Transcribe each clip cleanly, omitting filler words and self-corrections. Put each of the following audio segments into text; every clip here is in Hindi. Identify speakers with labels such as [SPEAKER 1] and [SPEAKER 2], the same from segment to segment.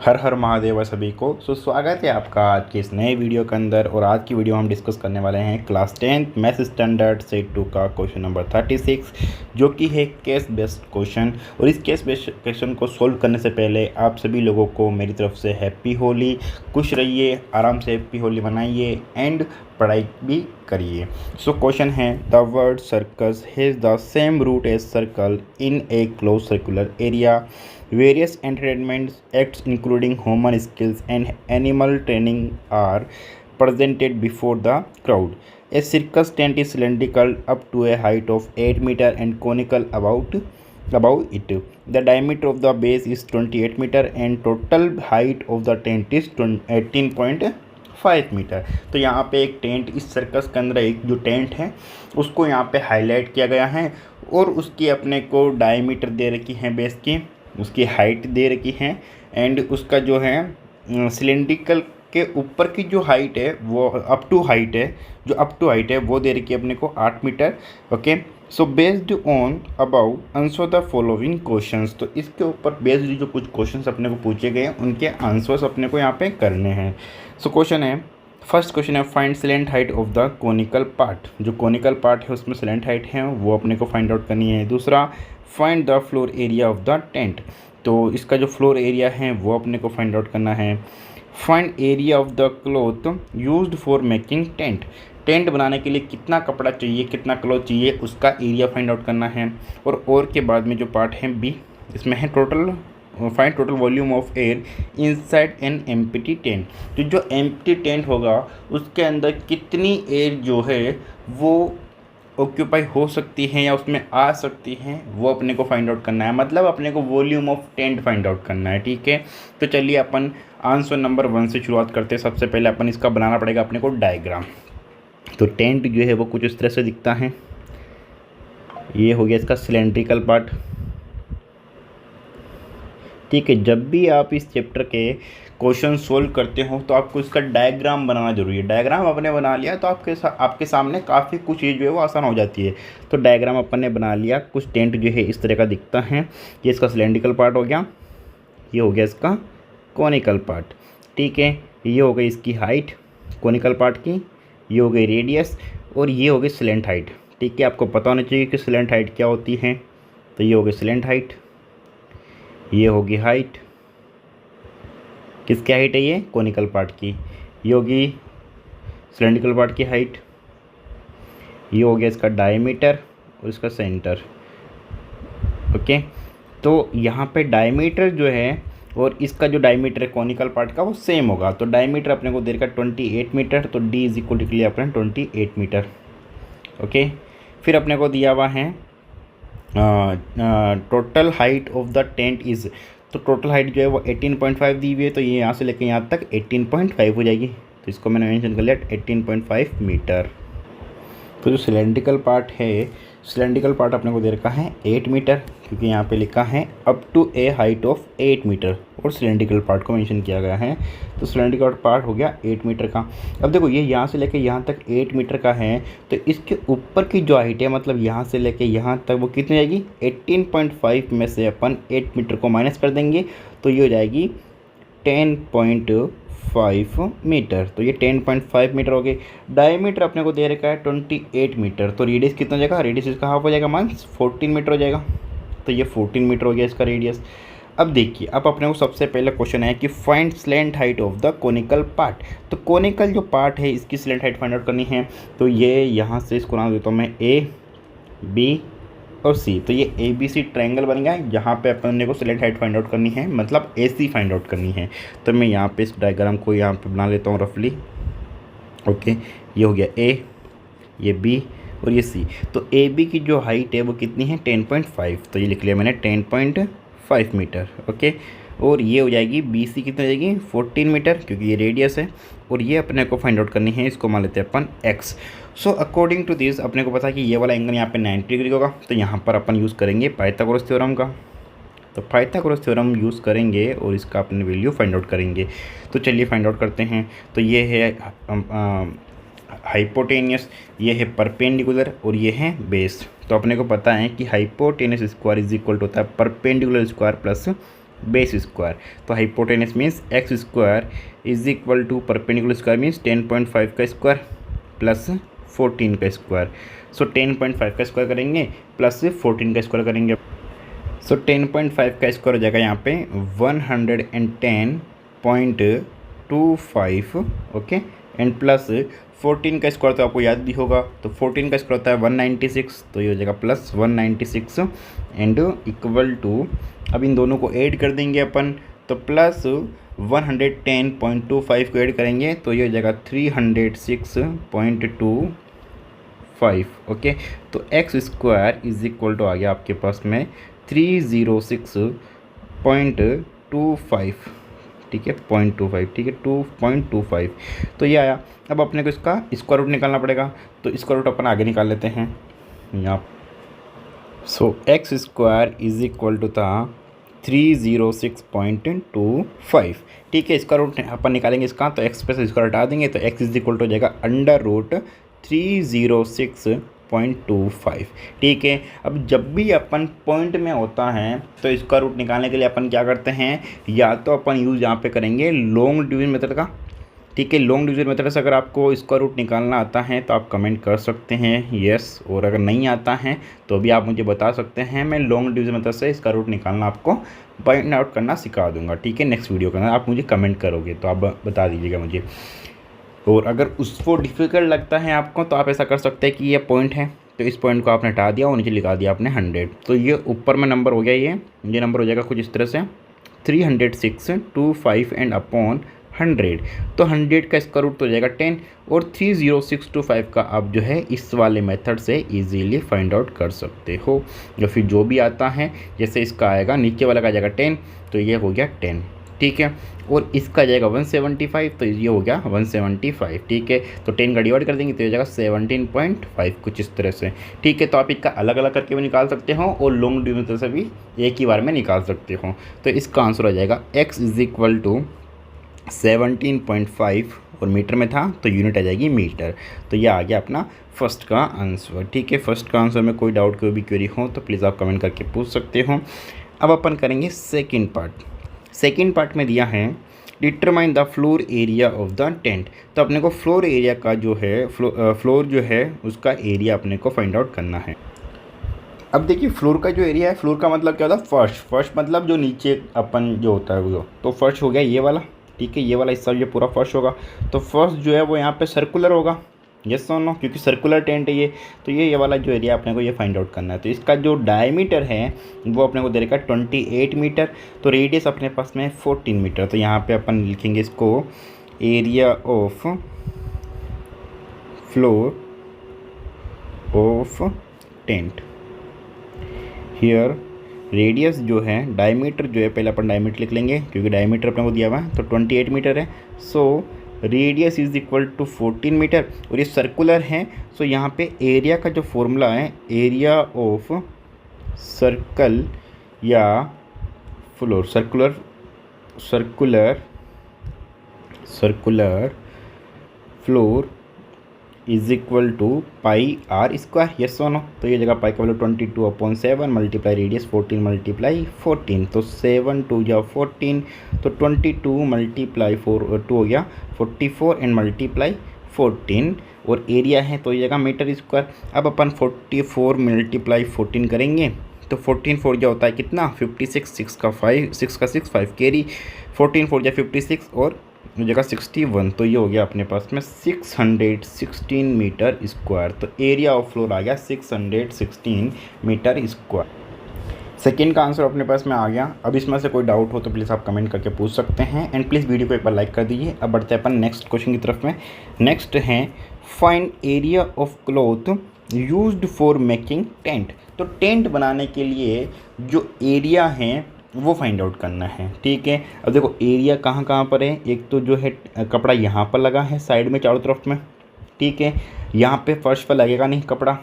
[SPEAKER 1] हर हर महादेव सभी को। स्वागत है आपका आज के इस नए वीडियो के अंदर। और आज की वीडियो हम डिस्कस करने वाले हैं class 10th math standard set 2 का क्वेश्चन नंबर 36, जो कि है केस बेस्ड क्वेश्चन। और इस केस बेस्ड क्वेश्चन को सोल्व करने से पहले आप सभी लोगों को मेरी तरफ से हैप्पी होली। खुश रहिए, आराम से हैप्पी होली मनाइए एंड पढ़ाई भी करिए। सो क्वेश्चन है, the word circus has the same root as circle in a close circular area. Various entertainment acts including human skills and animal training are presented before the crowd. A circus tent is cylindrical up to a height of 8 meters and conical above it. The diameter of the base is 28 meters and total height of the tent is 18.5 metre. तो यहाँ पे एक टेंट, इस सर्कस के अंदर एक जो टेंट है उसको यहाँ पे हाईलाइट किया गया है और उसकी अपने को डायमीटर दे रखी है बेस की, उसकी हाइट दे रखी है एंड उसका जो है सिलेंड्रिकल के ऊपर की जो हाइट है वो अप टू हाइट है वो दे रखी है अपने को 8 metre. Okay, so based on above answer the following questions. तो इसके ऊपर बेस्ड जो कुछ क्वेश्चंस अपने को पूछे गए हैं उनके आंसर्स अपने को यहाँ पे करने हैं। सो क्वेश्चन है, फर्स्ट क्वेश्चन है, find slant height of the conical part. जो कोनिकल पार्ट है उसमें स्लेंट हाइट है वो अपने को फाइंड आउट करनी है। दूसरा, find the floor area of the tent. तो इसका जो फ्लोर एरिया है वो अपने को फाइंड आउट करना है। Find area of the cloth used for making tent. Tent बनाने के लिए कितना कपड़ा चाहिए, कितना क्लॉथ चाहिए, उसका एरिया फाइंड आउट करना है। और के बाद में जो पार्ट है बी, इसमें है find total volume of air inside an empty tent. तो जो एम्प्टी टेंट होगा उसके अंदर कितनी एयर जो है वो ऑक्यूपाई हो सकती है या उसमें आ सकती हैं वो अपने को फाइंड आउट करना है। मतलब अपने को volume of tent find out करना है। ठीक है, तो चलिए अपन आंसर नंबर 1 से शुरुआत करते हैं। सबसे पहले अपन इसका बनाना पड़ेगा अपने को डायग्राम। तो टेंट जो है वो कुछ इस तरह से दिखता है। ये हो गया इसका सिलेंड्रिकल पार्ट। ठीक है, जब भी आप इस चैप्टर के क्वेश्चन सोल्व करते हो तो आपको इसका डायग्राम बनाना जरूरी है। डायग्राम आपने बना लिया तो आपके सामने काफ़ी कुछ चीज़ जो है वो आसान हो जाती है। तो डायग्राम अपन ने बना लिया। कुछ टेंट जो है इस तरह का दिखता है। ये इसका सिलेंड्रिकल पार्ट हो गया, ये हो गया इसका कॉनिकल पार्ट। ठीक है, ये हो गई इसकी हाइट कॉनिकल पार्ट की, ये हो गई रेडियस और ये हो गई स्लेंट हाइट। ठीक है, आपको पता होना चाहिए कि स्लेंट हाइट क्या होती है। तो ये हो गई स्लेंट हाइट, ये होगी हाइट, किसकी हाइट है ये, कोनिकल पार्ट की। ये होगी सिलेंड्रिकल पार्ट की हाइट, ये हो गया इसका डायमीटर और इसका सेंटर। ओके, तो यहाँ पे डायमीटर जो है और इसका जो डायमीटर है कोनिकल पार्ट का वो सेम होगा। तो डायमीटर अपने को दे रखा 28 मीटर, तो डी इज इक्वल टू अपने 28 मीटर। ओके, फिर अपने को दिया हुआ है total height of the tent is. तो टोटल हाइट जो है वो 18.5 दी हुई है। तो ये यहाँ से लेकर यहाँ तक 18.5 हो जाएगी। तो इसको मैंने मेंशन कर लिया 18.5 मीटर। तो जो सिलेंड्रिकल पार्ट है, सिलेंड्रिकल पार्ट अपने को दे रखा है 8 मीटर, क्योंकि यहाँ पे लिखा है up to a height of 8 metre और सिलेंड्रिकल पार्ट को मेंशन किया गया है। तो सिलेंड्रिकल पार्ट हो गया 8 मीटर का। अब देखो ये यहाँ से लेके यहाँ तक 8 मीटर का है, तो इसके ऊपर की जो हाइट है मतलब यहाँ से लेके यहाँ तक वो कितनी जाएगी, 18.5 में से अपन 8 मीटर को माइनस कर देंगे तो ये हो जाएगी 10.5 मीटर। तो ये 10.5 मीटर हो गई। डायमीटर अपने को दे रखा है 28 मीटर। तो रेडियस कितना हो जाएगा, रेडियस इसका हाफ हो जाएगा, माइनस 14 मीटर हो जाएगा। तो ये 14 मीटर हो गया इसका रेडियस। अब देखिए, अब अपने को सबसे पहले क्वेश्चन है कि find slant height of the conical part. तो कोनिकल जो पार्ट है इसकी स्लेंट हाइट फाइंड आउट करनी है। तो ये यहाँ से इसको नाम देता हूँ मैं ए, बी और सी। तो ये ए बी सी ट्रायंगल बन गया। यहाँ पे अपने को स्लेंट हाइट फाइंड आउट करनी है, मतलब ए सी फाइंड आउट करनी है। तो मैं यहाँ पे इस डायग्राम को यहाँ पे बना लेता हूँ रफली। ओके, ये हो गया ए, ये बी और ये सी। तो ए बी की जो हाइट है वो कितनी है, 10.5। तो ये लिख लिया मैंने 10.5 मीटर। ओके, और ये हो जाएगी बी सी कितनी हो जाएगी, 14 मीटर, क्योंकि ये रेडियस है। और ये अपने को फाइंड आउट करनी है, इसको मान लेते हैं अपन x. So according to this अपने को पता है कि ये वाला एंगल यहाँ पे 90 डिग्री होगा। तो यहाँ पर अपन यूज़ करेंगे पाइथागोरस थ्योरम का। तो पाइथागोरस थ्योरम यूज़ करेंगे और इसका अपने वैल्यू फाइंड आउट करेंगे। तो चलिए फाइंड आउट करते हैं। तो ये है हाइपोटेनियस, ये है परपेंडिकुलर और ये है बेस। तो अपने को पता है कि hypotenuse square is equal to होता है perpendicular square plus base square. तो hypotenuse means x square is equal to perpendicular square means 10.5 का स्क्वायर प्लस 14 का स्क्वायर। सो 10.5 का स्क्वायर करेंगे प्लस 14 का स्क्वायर करेंगे। सो 10.5 का स्क्वायर हो जाएगा यहाँ पे 110.25 ओके, एंड प्लस 14 का स्क्वायर तो आपको याद भी होगा, तो 14 का स्क्वायर होता है 196, तो ये हो जाएगा प्लस 196 एंड इक्वल टू, अब इन दोनों को ऐड कर देंगे अपन, तो प्लस 110.25 को ऐड करेंगे तो ये हो जाएगा 306.25 ओके। तो x square is equal to आ गया आपके पास में 306.25, ठीक है 0.25, ठीक है 2.25, तो ये आया। अब अपने को इसका स्क्वायर रूट निकालना पड़ेगा, तो स्क्वायर रूट अपन आगे निकाल लेते हैं यहाँ। So x square is equal to था 306.25, ठीक है। इसका रूट अपन निकालेंगे इसका, तो एक्स पे से स्क्वायर हटा देंगे तो एक्स इज इक्वल टू हो जाएगा अंडर रूट 306.25, ठीक है। अब जब भी अपन पॉइंट में होता है तो इसका रूट निकालने के लिए अपन क्या करते हैं, या तो अपन यूज़ यहाँ पे करेंगे लॉन्ग डिवीजन मेथड का, ठीक है। लॉन्ग डिवीजन मेथड से अगर आपको इसका रूट निकालना आता है तो आप कमेंट कर सकते हैं यस, और अगर नहीं आता है तो भी आप मुझे बता सकते हैं, मैं लॉन्ग डिवीजन मेथड से इसका रूट निकालना आपको पॉइंट आउट करना सिखा दूंगा, ठीक है। नेक्स्ट वीडियो के अंदर आप मुझे कमेंट करोगे तो आप बता दीजिएगा मुझे। और अगर उसको डिफ़िकल्ट लगता है आपको तो आप ऐसा कर सकते हैं कि ये पॉइंट है तो इस पॉइंट को आपने हटा दिया और नीचे लिखा दिया आपने 100, तो ये ऊपर में नंबर हो गया, ये नंबर हो जाएगा कुछ इस तरह से 306.25 एंड अपॉन 100, तो 100 का स्क्वायर रूट तो हो जाएगा 10, और 306.25 का आप जो है इस वाले मेथड से इजीली फाइंड आउट कर सकते हो, या फिर जो भी आता है जैसे इसका आएगा नीचे वाला का जाएगा 10, तो ये हो गया 10, ठीक है। और इसका जाएगा 175, तो ये हो गया 175, ठीक है। तो 10 का डिवाइड कर देंगे तो ये हो जाएगा 17.5 कुछ इस तरह से, ठीक है। तो आप इसका अलग अलग करके भी निकाल सकते हो और लॉन्ग डिवीजन से भी एक ही बार में निकाल सकते हो। तो इसका आंसर हो जाएगा x इज इक्वल टू 17.5, और मीटर में था तो यूनिट आ जाएगी मीटर। तो ये आ गया अपना फर्स्ट का आंसर, ठीक है। फर्स्ट का आंसर में कोई डाउट कोई भी क्वेरी हो तो प्लीज़ आप कमेंट करके पूछ सकते हो। अब अपन करेंगे सेकेंड पार्ट। सेकेंड पार्ट में दिया है determine the floor area of the tent, तो अपने को फ्लोर एरिया का जो है फ्लोर जो है उसका एरिया अपने को फाइंड आउट करना है। अब देखिए फ्लोर का जो एरिया है, फ्लोर का मतलब क्या होता है, फर्श मतलब जो नीचे अपन जो होता है वो, तो फर्श हो गया ये वाला, ठीक है। ये वाला हिस्सा ये पूरा फर्श होगा, तो फर्श जो है वो यहाँ पे सर्कुलर होगा, यस और नो, क्योंकि सर्कुलर टेंट है ये, तो ये वाला जो एरिया अपने को ये फाइंड आउट करना है। तो इसका जो डायमीटर है वो अपने को दे रखा है 28 मीटर, तो रेडियस अपने पास में 14 मीटर। तो यहाँ पे अपन लिखेंगे इसको area of floor of tent. Here radius जो है, डायमीटर जो है, पहले अपन डायमीटर लिख लेंगे क्योंकि डायमीटर अपने को दिया हुआ है, तो 28 मीटर है। So radius is equal to 14 metre, और ये सर्कुलर है। सो यहाँ पे एरिया का जो फॉर्मूला है, एरिया ऑफ सर्कल या floor, circular floor is equal to pi r square, yes और नो। तो ये जगह पाई का वैल्यू 22/7 मल्टीप्लाई रेडियस 14 मल्टीप्लाई 14, तो 7 2 या 14, तो 22 मल्टीप्लाई 2 हो गया 44 एंड मल्टीप्लाई 14, और एरिया है तो ये जगह मीटर स्क्वायर। अब अपन 44 मल्टीप्लाई 14 करेंगे तो 14 4 जो होता है कितना 56, 6 का 6 5 कैरी, 14 4 या 56 और जगह 61, तो ये हो गया अपने पास में 616 मीटर स्क्वायर। तो एरिया ऑफ फ्लोर आ गया 616 मीटर स्क्वायर। सेकेंड का आंसर अपने पास में आ गया। अब इसमें से कोई डाउट हो तो प्लीज़ आप कमेंट करके पूछ सकते हैं, एंड प्लीज़ वीडियो को एक बार लाइक कर दीजिए। अब बढ़ते हैं अपन नेक्स्ट क्वेश्चन की तरफ में। नेक्स्ट है find area of cloth used for making tent. तो टेंट बनाने के लिए जो एरिया है वो फाइंड आउट करना है, ठीक है। अब देखो एरिया कहाँ कहाँ पर है, एक तो जो है कपड़ा यहाँ पर लगा है साइड में चारों तरफ में, ठीक है। यहाँ पे फर्श पर लगेगा नहीं कपड़ा,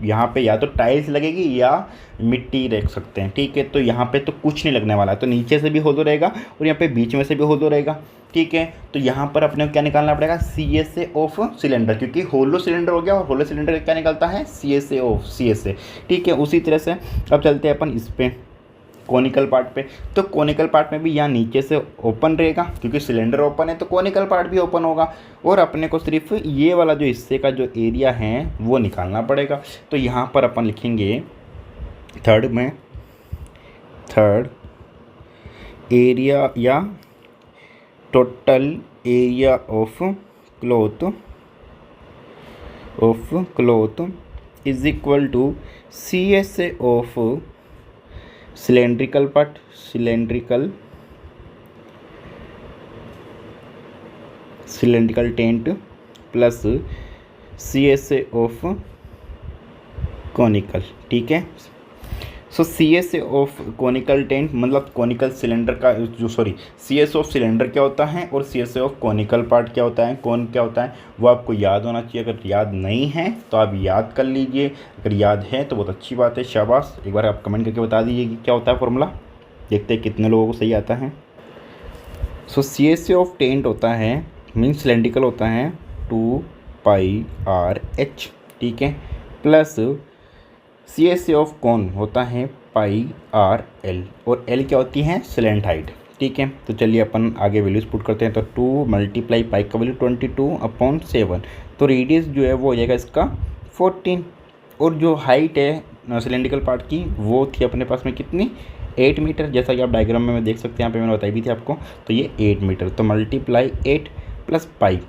[SPEAKER 1] यहाँ पे या तो टाइल्स लगेगी या मिट्टी रख सकते हैं, ठीक है। तो यहाँ पे तो कुछ नहीं लगने वाला, तो नीचे से भी होलो रहेगा और यहाँ पे बीच में से भी होलो रहेगा, ठीक है। तो यहाँ पर अपने को क्या निकालना पड़ेगा, CSA ऑफ सिलेंडर, क्योंकि होलो सिलेंडर हो गया और होलो सिलेंडर क्या निकलता है CSA ऑफ CSA, ठीक है। उसी तरह से अब चलते हैं अपन इस पर, कोनिकल पार्ट पे। तो कोनिकल पार्ट में भी यहाँ नीचे से ओपन रहेगा, क्योंकि सिलेंडर ओपन है तो कोनिकल पार्ट भी ओपन होगा, और अपने को सिर्फ ये वाला जो हिस्से का जो एरिया है वो निकालना पड़ेगा। तो यहाँ पर अपन लिखेंगे थर्ड एरिया या total area of cloth is equal to CSA of cylindrical tent plus CSA of conical. ठीक है, so CSA of conical tent मतलब कॉनिकल सिलेंडर का जो CS ऑफ सिलेंडर क्या होता है और CSA ऑफ कॉनिकल पार्ट क्या होता है, कौन क्या होता है, वो आपको याद होना चाहिए। अगर याद नहीं है तो आप याद कर लीजिए, अगर याद है तो बहुत अच्छी बात है, शाबाश। एक बार आप कमेंट करके बता दीजिए कि क्या होता है फॉर्मूला, देखते हैं कितने लोगों को सही आता है। सो CSA ऑफ टेंट होता है मीन्स सिलेंड्रिकल होता है 2πRH, ठीक है, प्लस CSA ऑफ कॉन होता है πRL, और L क्या होती है स्लैंट हाइट। ठीक है, तो चलिए अपन आगे वैल्यूज पुट करते हैं। तो 2 मल्टीप्लाई पाई का वैल्यू 22/7, तो रेडियस जो है वो हो जाएगा इसका 14, और जो हाइट है सिलेंड्रिकल पार्ट की वो थी अपने पास में कितनी 8 मीटर, जैसा कि आप डायग्राम में देख सकते हैं, यहाँ पे मैंने बताई भी थी आपको। तो ये 8 मीटर, तो मल्टीप्लाई 8 प्लस पाई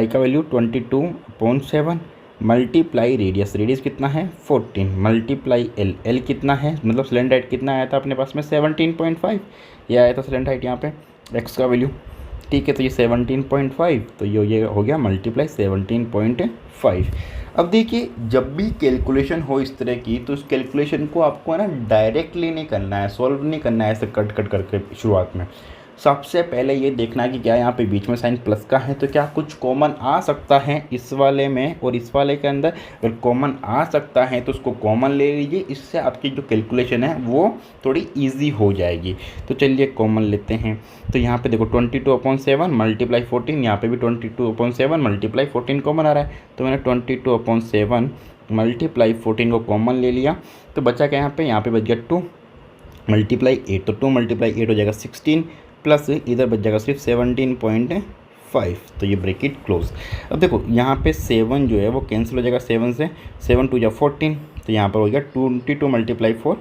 [SPEAKER 1] का वैल्यू 22/7 मल्टीप्लाई रेडियस कितना है 14 मल्टीप्लाई एल कितना है, मतलब सिलेंडर हाइट कितना आया था अपने पास में 17.5, ये आया था सिलेंडर हाइट यहाँ पे एक्स का वैल्यू। ठीक है, तो ये 17.5, तो ये हो गया मल्टीप्लाई 17.5। अब देखिए जब भी कैलकुलेशन हो इस तरह की, तो उस कैलकुलेशन को आपको है ना डायरेक्टली नहीं करना है, सॉल्व नहीं करना है ऐसे कट करके शुरुआत में। सबसे पहले ये देखना है कि क्या यहाँ पे बीच में साइन प्लस का है, तो क्या कुछ कॉमन आ सकता है इस वाले में और इस वाले के अंदर। अगर कॉमन आ सकता है तो उसको कॉमन ले लीजिए, इससे आपकी जो कैलकुलेशन है वो थोड़ी इजी हो जाएगी। तो चलिए कॉमन लेते हैं। तो यहाँ पे देखो 22/7 मल्टीप्लाई 14, यहाँ पे भी 22/7 मल्टीप्लाई 14 कॉमन आ रहा है, तो मैंने 22/7 मल्टीप्लाई 14 को कॉमन ले लिया। तो बचा क्या यहाँ पे बच गया 2 मल्टीप्लाई 8, तो 2 मल्टीप्लाई 8 हो जाएगा 16, प्लस इधर बच जाएगा सिर्फ 17.5, तो ये ब्रैकेट क्लोज। अब देखो यहाँ पे 7 जो है वो कैंसिल हो जाएगा 7 से, 7 2 14, तो यहाँ पर हो गया 22 मल्टीप्लाई 4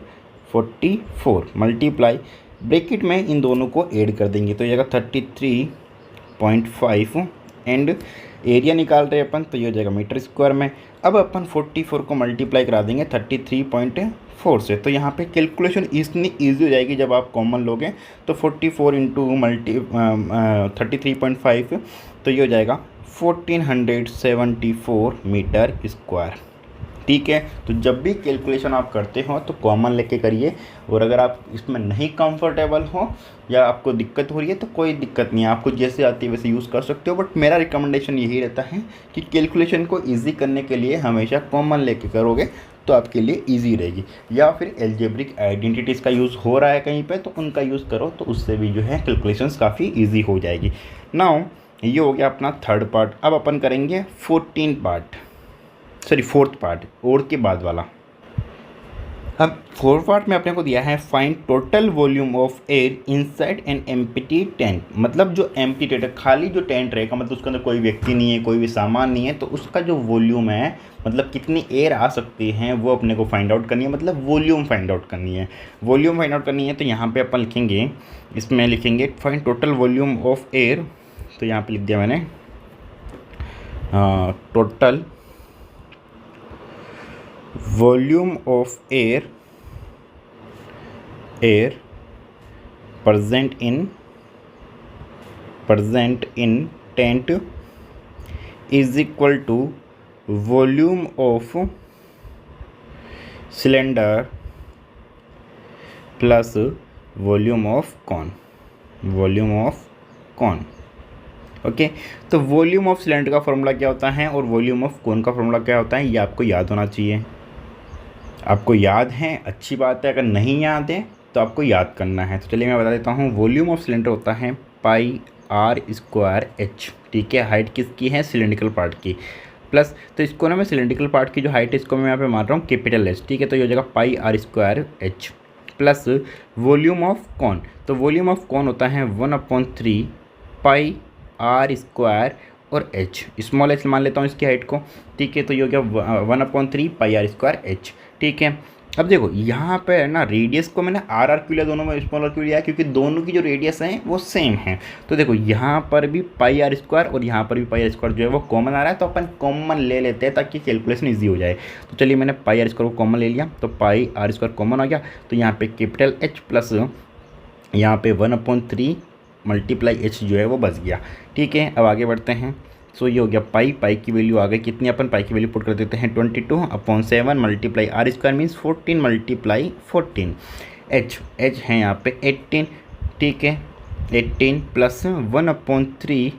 [SPEAKER 1] 44 मल्टीप्लाई ब्रैकेट में इन दोनों को ऐड कर देंगे, तो ये जाएगा 33.5 एंड एरिया निकाल रहे हैं अपन, तो ये हो जाएगा मीटर स्क्वायर में। अब अपन 44 को मल्टीप्लाई करा देंगे 33.4 से, तो यहाँ पे कैलकुलेशन इतनी ईजी हो जाएगी जब आप कॉमन लोगे। तो 44 इंटू 33.5, तो ये हो जाएगा 1474 मीटर स्क्वायर। ठीक है, तो जब भी कैलकुलेशन आप करते हो तो कॉमन लेके करिए, और अगर आप इसमें नहीं कंफर्टेबल हो या आपको दिक्कत हो रही है तो कोई दिक्कत नहीं है, आपको जैसे आती है वैसे यूज़ कर सकते हो। बट मेरा रिकमेंडेशन यही रहता है कि कैलकुलेशन को ईजी करने के लिए हमेशा कॉमन लेके करोगे तो आपके लिए ईजी रहेगी। या फिर एल्जेब्रिक आइडेंटिटीज़ का यूज़ हो रहा है कहीं पर, तो उनका यूज़ करो, तो उससे भी जो है कैलकुलेशंस काफ़ी ईजी हो जाएगी। नाउ ये हो गया अपना थर्ड पार्ट। अब अपन करेंगे फोर्थ पार्ट और के बाद वाला। अब फोर्थ पार्ट में अपने को दिया है find total volume of air inside an empty tent, मतलब जो एम्प्टी टेंट है, खाली जो टेंट रहेगा, मतलब उसके अंदर कोई व्यक्ति नहीं है, कोई भी सामान नहीं है, तो उसका जो वॉल्यूम है, मतलब कितनी एयर आ सकती है, वो अपने को फाइंड आउट करनी है, मतलब वॉल्यूम फाइंड आउट करनी है। वॉल्यूम फाइंड आउट करनी है तो यहाँ पे अपन लिखेंगे, इसमें लिखेंगे find total volume of air, तो यहाँ पे लिख दिया मैंने total volume of air present in tent is equal to volume of cylinder plus volume of cone. Okay, तो वॉल्यूम ऑफ सिलेंडर का फॉर्मूला क्या होता है और वॉल्यूम ऑफ कॉन का फॉर्मूला क्या होता है, ये आपको याद होना चाहिए। आपको याद है, अच्छी बात है, अगर नहीं याद है तो आपको याद करना है। तो चलिए मैं बता देता हूँ, वॉल्यूम ऑफ सिलेंडर होता है πr²h, ठीक है, हाइट किसकी है सिलेंड्रिकल पार्ट की, प्लस तो इसको ना मैं सिलेंड्रिकल पार्ट की जो हाइट है इसको मैं यहाँ पे मान रहा हूँ कैपिटल H, ठीक है, तो ये हो जाएगा πr²h plus volume of cone. तो वॉल्यूम ऑफ कॉन होता है 1/3 पाई आर स्क्वायर और एच, स्मॉल एच मान लेता हूँ इसकी हाइट को, ठीक है। तो ये हो गया 1/3 पाई आर स्क्वायर एच, ठीक है। अब देखो यहाँ पे है ना, रेडियस को मैंने आर क्यों लिया, दोनों में स्मॉल आर क्यों लिया, क्योंकि दोनों की जो रेडियस हैं वो सेम है। तो देखो यहाँ पर भी पाई आर स्क्वायर और यहाँ पर भी पाई आर स्क्वायर जो है वो कॉमन आ रहा है, तो अपन कॉमन ले लेते हैं ताकि कैलकुलेशन ईजी हो जाए। तो चलिए मैंने पाई आर स्क्वायर को कॉमन ले लिया, तो पाई आर स्क्वायर कॉमन हो गया। तो यहाँ पे कैपिटल एच प्लस यहाँ पे 1/3 मल्टीप्लाई एच जो है वो बच गया, ठीक है। अब आगे बढ़ते हैं। सो ये हो गया पाई की वैल्यू आ गई कितनी, अपन पाई की वैल्यू पुट कर देते हैं 22/7 multiply r square means 14 multiply 14। H है यहाँ पे 18, ठीक है। 18 प्लस 1/3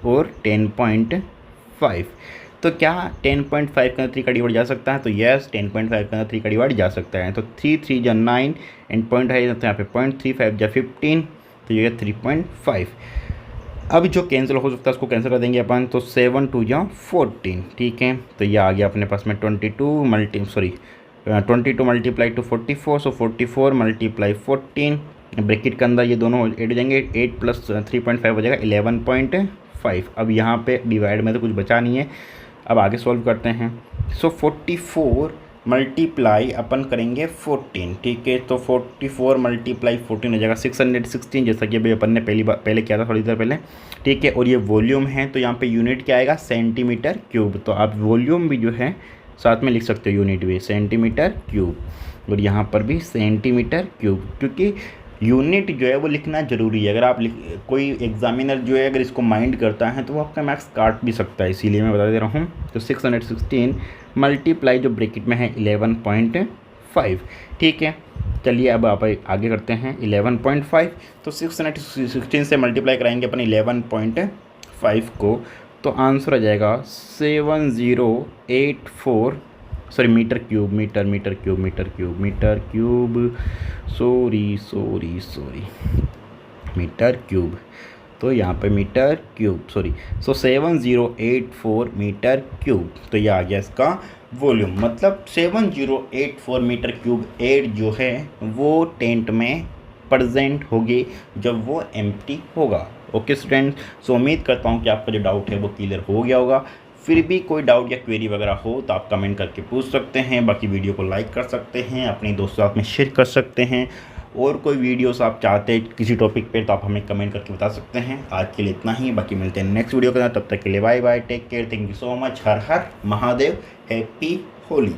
[SPEAKER 1] और 10.5। तो क्या 10.5 के अंदर 3 का डिवाइड जा सकता है, तो यस 10.5 के अंदर 3 का डिवाइड जा सकता है। तो 3 3 जा 9 एंड पॉइंट है तो यहाँ पे 0.35 जा 15, तो ये 3.5। अब जो कैंसिल हो सकता है उसको कैंसिल कर देंगे अपन, तो 7 2 जा 14, ठीक है। तो ये आ गया अपने पास में 22 मल्टीप्लाई टू 44, सो 44 मल्टीप्लाई 14 ब्रैकेट के अंदर ये दोनों ऐड हो जाएंगे, 8 प्लस 3.5 हो जाएगा 11.5। अब यहाँ पे डिवाइड में तो कुछ बचा नहीं है, अब आगे सॉल्व करते हैं। सो 44 मल्टीप्लाई अपन करेंगे 14, ठीक है। तो 44 मल्टीप्लाई 14 हो जाएगा 616, जैसा कि अभी अपन ने पहले किया था थोड़ी देर पहले, ठीक है। और ये वॉल्यूम है तो यहाँ पे यूनिट क्या आएगा, सेंटीमीटर क्यूब। तो आप वॉल्यूम भी जो है साथ में लिख सकते हो, यूनिट भी सेंटीमीटर क्यूब, और यहाँ पर भी सेंटीमीटर क्यूब, क्योंकि यूनिट जो है वो लिखना ज़रूरी है। अगर आप कोई एग्जामिनर जो है अगर इसको माइंड करता है तो वो आपका मैथ्स काट भी सकता है, इसीलिए मैं बता दे रहा हूँ। तो 616 मल्टीप्लाई जो ब्रैकेट में है 11.5, ठीक है। चलिए अब आप आगे करते हैं 11.5। तो 616 से मल्टीप्लाई कराएंगे अपन 11.5 को, तो आंसर आ जाएगा 7084 sorry metre cube metre cube. तो यहाँ पे metre cube so 7084 metre cube. तो ये आ गया इसका वॉल्यूम, मतलब 7084 मीटर क्यूब एयर जो है वो टेंट में प्रेजेंट होगी जब वो एम्प्टी होगा। ओके स्टूडेंट्स, सो उम्मीद करता हूँ कि आपका जो डाउट है वो क्लियर हो गया होगा। फिर भी कोई डाउट या क्वेरी वगैरह हो तो आप कमेंट करके पूछ सकते हैं। बाकी वीडियो को लाइक कर सकते हैं, अपने दोस्तों साथ में शेयर कर सकते हैं, और कोई वीडियोस आप चाहते हैं किसी टॉपिक पे तो आप हमें कमेंट करके बता सकते हैं। आज के लिए इतना ही, बाकी मिलते हैं नेक्स्ट वीडियो के साथ। तब तक के लिए bye bye, take care, thank you so much. हर हर महादेव, हैप्पी होली।